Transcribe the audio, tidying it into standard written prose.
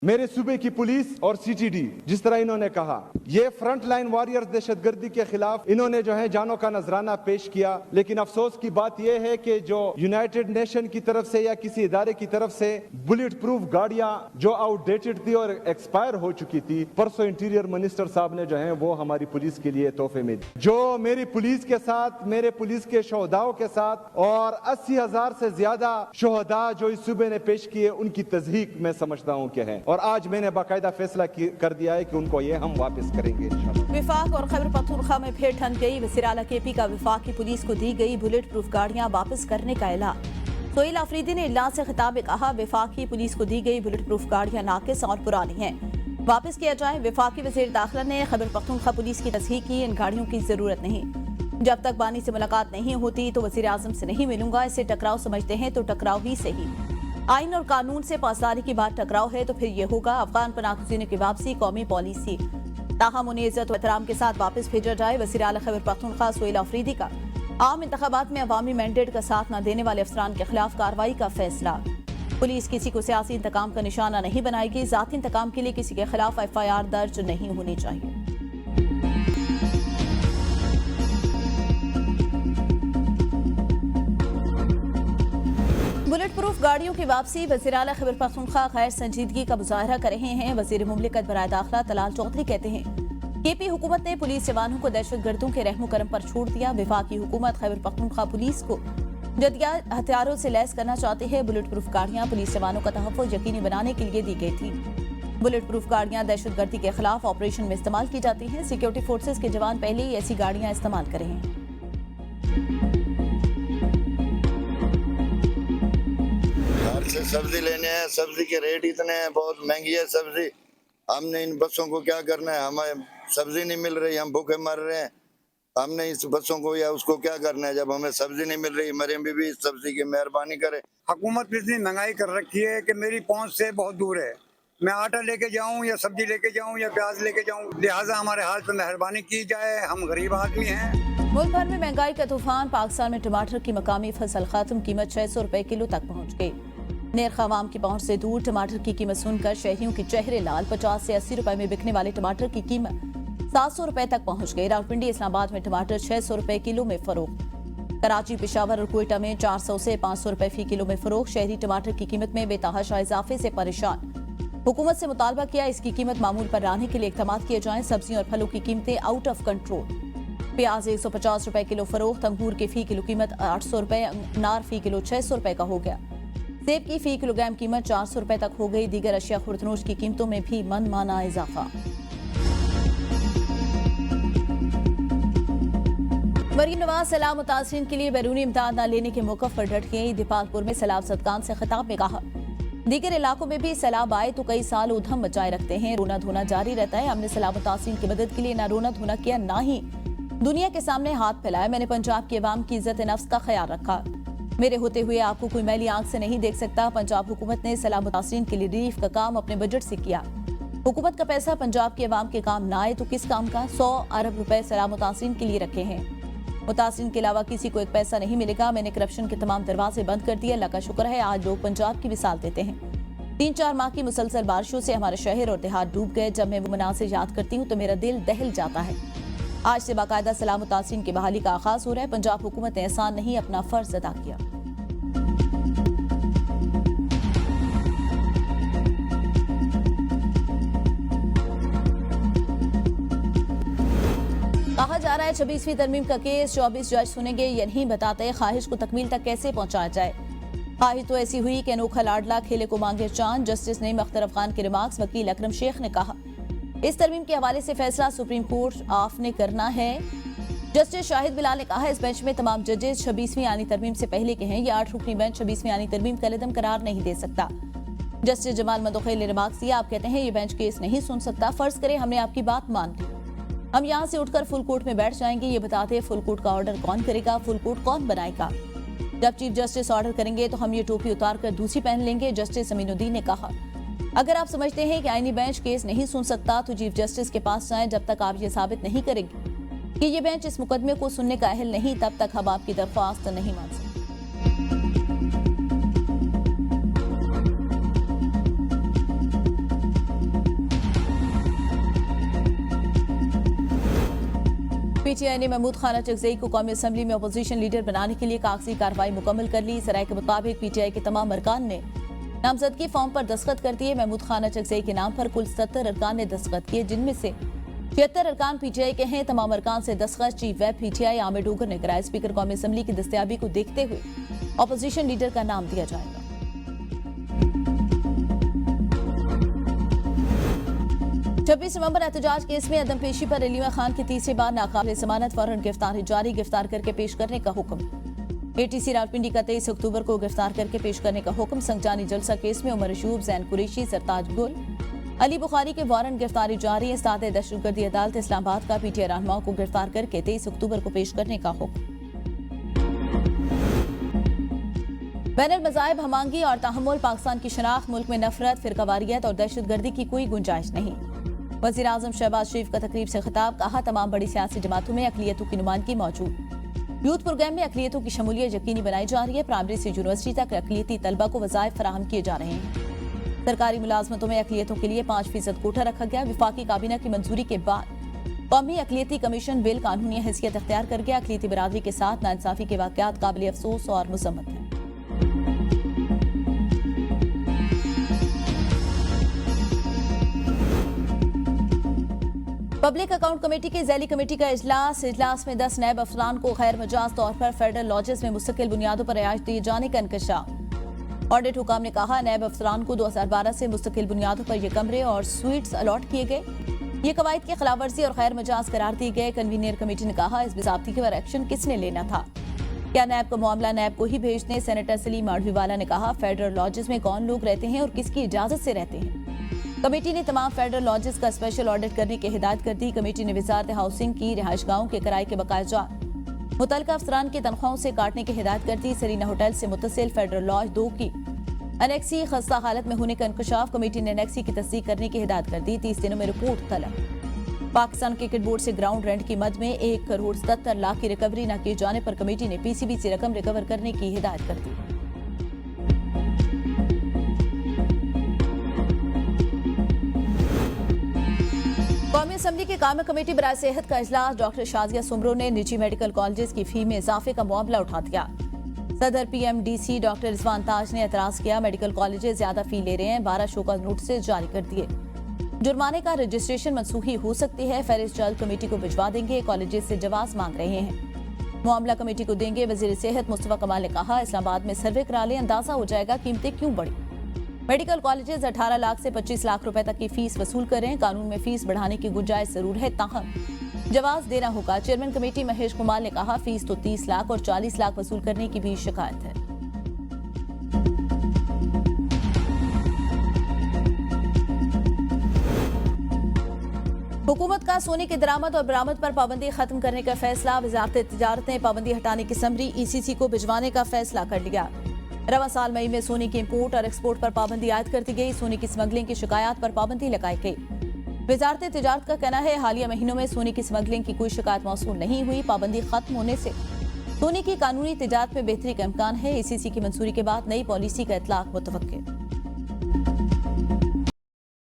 मेरे सूबे की पुलिस और सीटीडी, जिस तरह इन्होंने कहा, ये फ्रंट लाइन वॉरियर्स दहशतगर्दी के खिलाफ इन्होंने जो है जानों का नजराना पेश किया। लेकिन अफसोस की बात यह है कि जो यूनाइटेड नेशन की तरफ से या किसी इदारे की तरफ से बुलेट प्रूफ गाड़ियां जो आउटडेटेड थी और एक्सपायर हो चुकी थी, परसों इंटीरियर मिनिस्टर साहब ने जो है वो हमारी पुलिस के लिए तोहफे में दी। जो मेरी पुलिस के साथ, मेरे पुलिस के शोहदाओं के साथ और 80,000 से ज्यादा शोहदा जो इस सूबे ने पेश किए, उनकी तस्दीक मैं समझता हूँ कि है। और आज मैंने बाकायदा फैसला कर दिया है कि उनको ये हम वापस करेंगे इंशाल्लाह। विफाक और खैबर पख्तूनख्वा में फिर ठन गई। वज़ीर आला केपी का विफाक की पुलिस को दी गई बुलेट प्रूफ गाड़ियां वापस करने का ऐलान। सोहेल आफरीदी ने इजलास से खिताब में कहा, विफाकी पुलिस को दी गई बुलेट प्रूफ गाड़ियां नाकिस और पुरानी हैं, वापस किया जाए। विफाकी वज़ीर दाखिला ने खैबर पख्तूनख्वा पुलिस की तस्दीक की, इन गाड़ियों की जरूरत नहीं। जब तक बानी से मुलाकात नहीं होती तो वज़ीर आज़म से नहीं मिलूंगा। इसे टकराव समझते हैं तो टकराव ही सही। आइन और कानून से पासदारी की बात टकराव है तो फिर ये होगा। अफगान पनाहगज़ीनों की वापसी कौमी पॉलिसी, ताहम उन्हें इज्जत और एहतराम के साथ वापस भेजा जाए। वज़ीर आला खैबर पख्तूनख्वा सोहेल आफरीदी का आम इंतखाबात में अवामी मैंडेट का साथ न देने वाले अफसरान के खिलाफ कार्रवाई का फैसला। पुलिस किसी को सियासी इंतकाम का निशाना नहीं बनाएगी। ज़ाती इंतकाम के लिए किसी के खिलाफ FIR दर्ज नहीं होनी चाहिए। बुलेट प्रूफ गाड़ियों की वापसी, वज़ीर आला खैबर पख्तूनख्वा गैर संजीदगी का मुजाहरा कर रहे हैं। वज़ीर मुमलिकत बराए दाखिला तलाल चौधरी कहते हैं, केपी हुकूमत ने पुलिस जवानों को दहशतगर्दों के रहमो करम पर छोड़ दिया। विफाकी हुकूमत खैबर पख्तूनख्वा पुलिस को जदिया हथियारों से लैस करना चाहती है। बुलेट प्रूफ गाड़ियां पुलिस जवानों का तहफ़्फ़ुज़ यकीनी बनाने के लिए दी गई थी। बुलेट प्रूफ गाड़ियां दहशतगर्दी के खिलाफ ऑपरेशन में इस्तेमाल की जाती हैं। सिक्योरिटी फोर्सेज के जवान पहले ही ऐसी गाड़ियां इस्तेमाल कर रहे हैं। से सब्जी लेने हैं, सब्जी के रेट इतने हैं, बहुत महंगी है सब्जी। हमने इन बच्चों को क्या करना है, हमें सब्जी नहीं मिल रही, हम भूखे मर रहे हैं। हमने इस बच्चों को या उसको क्या करना है जब हमें सब्जी नहीं मिल रही। मरियम बीबी इस सब्जी की मेहरबानी करे। हुकूमत इतनी महंगाई कर रखी है कि मेरी पहुंच से बहुत दूर है। मैं आटा लेके जाऊं या सब्जी लेके जाऊं या प्याज लेके जाऊं, लिहाजा हमारे हाल पर मेहरबानी की जाए। हम गरीब आदमी हैं। मुल्क भर में महंगाई का तूफान। पाकिस्तान में टमाटर की मकामी फसल खत्म, कीमत 600 रुपए किलो तक पहुँच गई। नेर्ख अवाम की पहुंच से दूर। टमाटर की कीमत सुनकर शहरियों के चेहरे लाल। 50 से 80 रुपए में बिकने वाले टमाटर की कीमत 700 रुपए तक पहुंच गई। रावलपिंडी इस्लामाबाद में टमाटर 600 रुपए किलो में फरोख्त। कराची, पेशावर और क्वेटा में 400 से 500 रुपए फी किलो में फरोख्त। शहरी टमाटर की कीमत में बेतहाशा इजाफे से परेशान। हुकूमत से मुतालबा किया इसकी कीमत मामूल पर लाने के लिए इक़दाम किए जाएं। सब्जियों और फलों की कीमतें आउट ऑफ कंट्रोल। प्याज 150 रुपए किलो फरोख्त। अंगूर की फी किलो कीमत 800 रुपए, अनार फी किलो 600 रुपए का हो गया। सेब की फी किलोग्राम कीमत 400 रुपए तक हो गई। दीगर अशिया खुर्दनोश की कीमतों में भी मनमाना इजाफा। मरीम नवाज सैलाब मुतासिरीन के लिए बैरूनी इमदाद न लेने के मौक़िफ़ पर डट गई। दीपालपुर में सैलाब ज़दगान से खिताब में कहा, दीगर इलाकों में भी सैलाब आए तो कई साल उधम मचाए रखते हैं। रोना धोना जारी रहता है। हमने सैलाब मुतासिरीन की मदद के लिए ना रोना धोना किया, ना ही दुनिया के सामने हाथ फैलाया। मैंने पंजाब की अवाम की इज्जत नफ्स का ख्याल रखा। मेरे होते हुए आपको कोई मैली आंख से नहीं देख सकता। पंजाब हुकूमत ने सैलाब मुतासिरीन के लिए रिलीफ का काम अपने बजट से किया। हुकूमत का पैसा पंजाब के अवाम के काम ना आए तो किस काम का। 100 अरब रुपए सैलाब मुतासिरीन के लिए रखे हैं। मुतासिरीन के अलावा किसी को एक पैसा नहीं मिलेगा। मैंने करप्शन के तमाम दरवाजे बंद कर दिए। अल्लाह का शुक्र है आज लोग पंजाब की मिसाल देते हैं। 3-4 माह की मुसलसल बारिशों से हमारे शहर और देहात डूब गए। जब मैं वो मनाज़िर याद करती हूँ तो मेरा दिल दहल जाता है। आज से बाकायदा सैलाब मुतासिरीन की बहाली का आगाज हो रहा है। पंजाब हुकूमत ने एहसान नहीं, अपना फर्ज अदा किया। कहा जा रहा है 26वीं तरमीम का केस 24 जज सुनेंगे। ये नहीं बताते ख्वाहिश को तकमील तक कैसे पहुंचाया जाए। ख्वाहिश तो ऐसी हुई कि अनोखा लाडला खेले को मांगे चांद। जस्टिस नईम अख्तर अफगान के रिमार्क्स। वकील अकरम शेख ने कहा, इस तरमीम के हवाले से फैसला सुप्रीम कोर्ट ऑफ ने करना है। जस्टिस शाहिद बिलाल ने कहा, इस बेंच में तमाम जजेस 26वीं आनी तरमीम से पहले के हैं। ये 8 रुकनी बेंच 26वीं आनी तरमीम का कदम करार नहीं दे सकता। जस्टिस जमाल मंदोखेल ने रिमार्क्स दिया, आप कहते हैं ये बेंच केस नहीं सुन सकता। फर्ज करें हमने आपकी बात मान ली, हम यहाँ से उठकर फुल कोर्ट में बैठ जाएंगे। ये बताते फुल कोर्ट का ऑर्डर कौन करेगा, फुल कोर्ट कौन बनाएगा। जब चीफ जस्टिस ऑर्डर करेंगे तो हम ये टोपी उतार कर दूसरी पहन लेंगे। जस्टिस अमीनुद्दीन ने कहा, अगर आप समझते हैं कि आईनी बेंच केस नहीं सुन सकता तो चीफ जस्टिस के पास जाएं। जब तक आप ये साबित नहीं करेंगे कि ये बेंच इस मुकदमे को सुनने का अहल नहीं, तब तक हम आपकी दरख्वास्त नहीं मान सकते। पीटीआई ने महमूद खान अचकजई को कौमी असम्बली में अपोजिशन लीडर बनाने के लिए कागजी कार्रवाई मुकम्मल कर ली। सराय के मुताबिक पीटीआई के तमाम अरकान ने नामजदगी फॉर्म पर दस्तखत कर दिए। महमूद खान अचकजई के नाम पर कुल 70 अरकान ने दस्तखत किए, जिनमें से 76 अरकान पीटीआई के हैं। तमाम अरकान से दस्तखत chief whip PTI Aamir Dogar ने कराए। स्पीकर कौमी असम्बली की दस्तयाबी को देखते हुए अपोजिशन लीडर का नाम दिया जाएगा। 26 नवंबर एहतजाज केस में अदम पेशी पर अलीमा खान की तीसरी बार नाकाबिल जमानत वारंट गिरफ्तारी जारी, गिरफ्तार करके पेश करने का हुक्म। एटीसी रावलपिंडी का 23 अक्टूबर को गिरफ्तार करके पेश करने का हुक्म। संगजानी जलसा केस में उमर अशूब, जैन कुरैशी, सरताज गुल, अली बुखारी के वारंट गिरफ्तारी जारी है। साथ दहशतगर्दी अदालत इस्लामाबाद का पीटीआई रहनुमाओं को गिरफ्तार करके 23 अक्टूबर को पेश करने का हुक्म। बैनर मज़ाहिब, हमांगी और तहम्मुल पाकिस्तान की शनाख्त, मुल्क में नफरत, फिरकावारियत और दहशतगर्दी की कोई गुंजाइश नहीं। वज़ीर आज़म शहबाज शरीफ का तकरीब से खिताब, कहा तमाम बड़ी सियासी जमातों में अक़लियतों की नुमाइंदगी मौजूद। यूथ प्रोग्राम में अक़लियतों की शमूलियत यकीनी बनाई जा रही है। प्राइमरी से यूनिवर्सिटी तक अक़लियती तलबा को वज़ाइफ फराहम किए जा रहे हैं। सरकारी मुलाजमतों में अक़लियतों के लिए 5% कोटा रखा गया। विफाकी काबीना की मंजूरी के बाद कौमी अक़लियती कमीशन बिल कानूनी हैसियत अख्तियार कर गया। अक़लियती बरादरी के साथ नाइंसाफी के वाक़यात काबिल अफसोस और मुज़म्मत हैं। पब्लिक अकाउंट कमेटी की ज़ैली कमेटी का इजलास में 10 नैब अफसरान को गैर मजाज तौर पर फेडरल लॉजेस में मुस्तकिल बुनियादों पर रिहाइश दिए जाने का इंकशाफ। ऑडिट हुकाम ने कहा नैब अफसरान को 2012 से मुस्तकिल बुनियादों पर ये कमरे और स्वीट्स अलॉट किए गए। ये कवायद की खिलाफवर्जी और गैर मजाज करार दिए गए। कन्वीनियर कमेटी ने कहा इस बेज़ाब्ती पर एक्शन किसने लेना था, क्या नैब का मामला नैब को ही भेज दें। सेनेटर सलीम माड़वीवाला ने कहा फेडरल लॉजेस में कौन लोग रहते हैं और किसकी इजाजत से रहते हैं। कमेटी ने तमाम फेडरल लॉजेस का स्पेशल ऑडिट करने की हिदायत कर दी। कमेटी ने वजारत हाउसिंग की रिहाइशगाहों के किराए के बकाया जात मुतल्लिका अफसरान की तनख्वाहों से काटने की हिदायत कर दी। सरीना होटल से मुत्तसिल फेडरल लॉज 2 की अनेक्सी खस्ता हालत में होने का इंकशाफ। कमेटी ने अनेक्सी की तस्दीक करने की हिदायत कर दी। 30 दिनों में रिपोर्ट तलब। पाकिस्तान क्रिकेट बोर्ड से ग्राउंड रेंट की मद में 1 करोड़ 77 लाख की रिकवरी न किए जाने पर कमेटी ने पीसीबी से रकम रिकवर करने की हिदायत कर दी। कौमी असम्बली की कायमी कमेटी बराए सेहत का इजलास। डॉक्टर शाजिया सुमरो ने निजी मेडिकल कॉलेजेस की फी में इजाफे का मामला उठा दिया। सदर पीएमडीसी डॉक्टर रिजवान ताज ने एतराज किया मेडिकल कॉलेजेस ज्यादा फी ले रहे हैं। 12 शोकॉज नोटिस जारी कर दिए। जुर्माने का रजिस्ट्रेशन मनसूखी हो सकती है। फहरिस्त जल्द कमेटी को भिजवा देंगे। कॉलेजेस से जवाब मांग रहे हैं, मामला कमेटी को देंगे। वजीर सेहत मुस्तफा कमाल ने कहा इस्लामाबाद में सर्वे करा लें, अंदाजा हो जाएगा कीमतें क्यों बढ़ी। मेडिकल कॉलेजेस 18 लाख से 25 लाख रुपए तक की फीस वसूल करें। कानून में फीस बढ़ाने की गुंजाइश जरूर है, ताहम जवाब देना होगा। चेयरमैन कमेटी महेश कुमार ने कहा फीस तो 30 लाख और 40 लाख वसूल करने की भी शिकायत है। हुकूमत का सोने की दरामद और बरामद पर पाबंदी खत्म करने का फैसला। वजारत तिजारत ने पाबंदी हटाने की समरी ईसीसी को भिजवाने का फैसला कर लिया। रवां साल मई में सोने की इंपोर्ट और एक्सपोर्ट पर पाबंदी आयद कर दी गई। सोने की स्मगलिंग की शिकायत पर पाबंदी लगाई गई। वजारत तिजारत का कहना है हालिया महीनों में सोने की स्मगलिंग की कोई शिकायत मौसूल नहीं हुई। पाबंदी खत्म होने से सोने की कानूनी तिजारत में बेहतरी का इम्कान है। ईसीसी की मंजूरी के बाद नई पॉलिसी का इतलाक मुतवक्किल।